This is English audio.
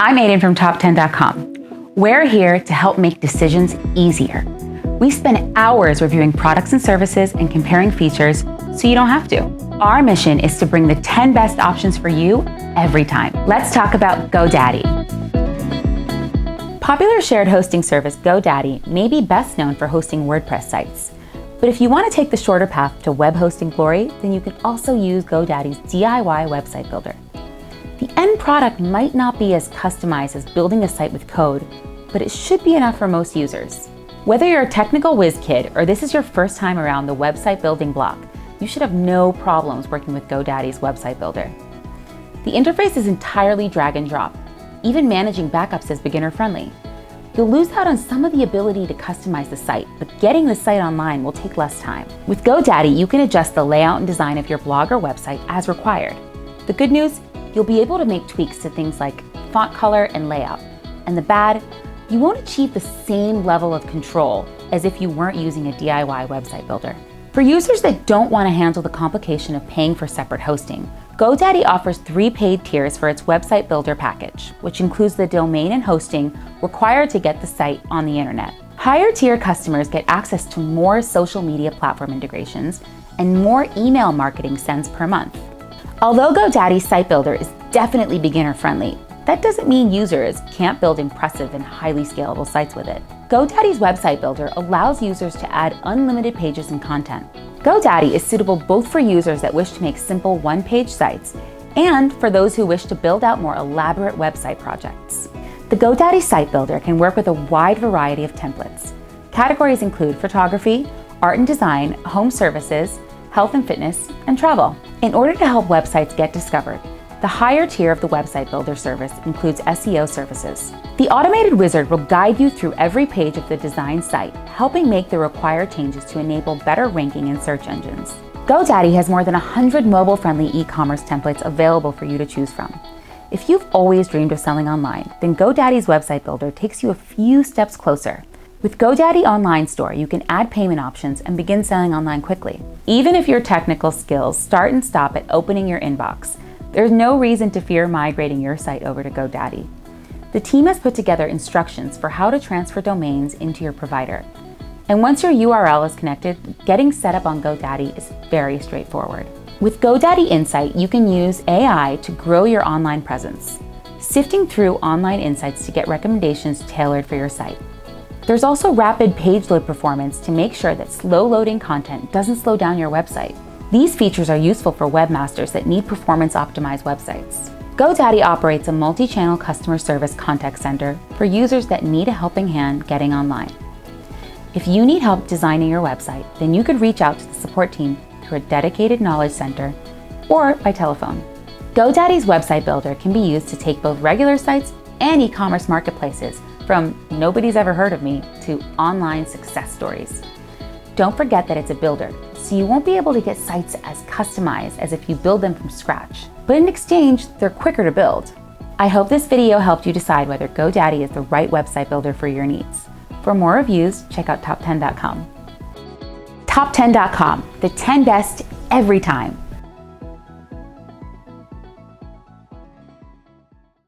I'm Aiden from top10.com. We're here to help make decisions easier. We spend hours reviewing products and services and comparing features so you don't have to. Our mission is to bring the 10 best options for you every time. Let's talk about GoDaddy. Popular shared hosting service GoDaddy may be best known for hosting WordPress sites. But if you want to take the shorter path to web hosting glory, then you can also use GoDaddy's DIY website builder. The end product might not be as customized as building a site with code, but it should be enough for most users. Whether you're a technical whiz kid or this is your first time around the website building block, you should have no problems working with GoDaddy's website builder. The interface is entirely drag and drop. Even managing backups is beginner friendly. You'll lose out on some of the ability to customize the site, but getting the site online will take less time. With GoDaddy, you can adjust the layout and design of your blog or website as required. The good news, you'll be able to make tweaks to things like font color and layout. And the bad, you won't achieve the same level of control as if you weren't using a DIY website builder. For users that don't want to handle the complication of paying for separate hosting, GoDaddy offers 3 paid tiers for its website builder package, which includes the domain and hosting required to get the site on the internet. Higher tier customers get access to more social media platform integrations and more email marketing sends per month. Although GoDaddy's site builder is definitely beginner friendly, that doesn't mean users can't build impressive and highly scalable sites with it. GoDaddy's website builder allows users to add unlimited pages and content. GoDaddy is suitable both for users that wish to make simple one-page sites and for those who wish to build out more elaborate website projects. The GoDaddy site builder can work with a wide variety of templates. Categories include photography, art and design, home services, health and fitness, and travel. In order to help websites get discovered, the higher tier of the website builder service includes SEO services. The automated wizard will guide you through every page of the design site, helping make the required changes to enable better ranking in search engines. GoDaddy has more than 100 mobile-friendly e-commerce templates available for you to choose from. If you've always dreamed of selling online, then GoDaddy's website builder takes you a few steps closer. With GoDaddy Online Store, you can add payment options and begin selling online quickly. Even if your technical skills start and stop at opening your inbox, there's no reason to fear migrating your site over to GoDaddy. The team has put together instructions for how to transfer domains into your provider. And once your URL is connected, getting set up on GoDaddy is very straightforward. With GoDaddy Insight, you can use AI to grow your online presence, sifting through online insights to get recommendations tailored for your site. There's also rapid page load performance to make sure that slow loading content doesn't slow down your website. These features are useful for webmasters that need performance-optimized websites. GoDaddy operates a multi-channel customer service contact center for users that need a helping hand getting online. If you need help designing your website, then you could reach out to the support team through a dedicated knowledge center or by telephone. GoDaddy's website builder can be used to take both regular sites and e-commerce marketplaces, from nobody's ever heard of me to online success stories. Don't forget that it's a builder, so you won't be able to get sites as customized as if you build them from scratch. But in exchange, they're quicker to build. I hope this video helped you decide whether GoDaddy is the right website builder for your needs. For more reviews, check out top10.com. Top10.com, the 10 best every time.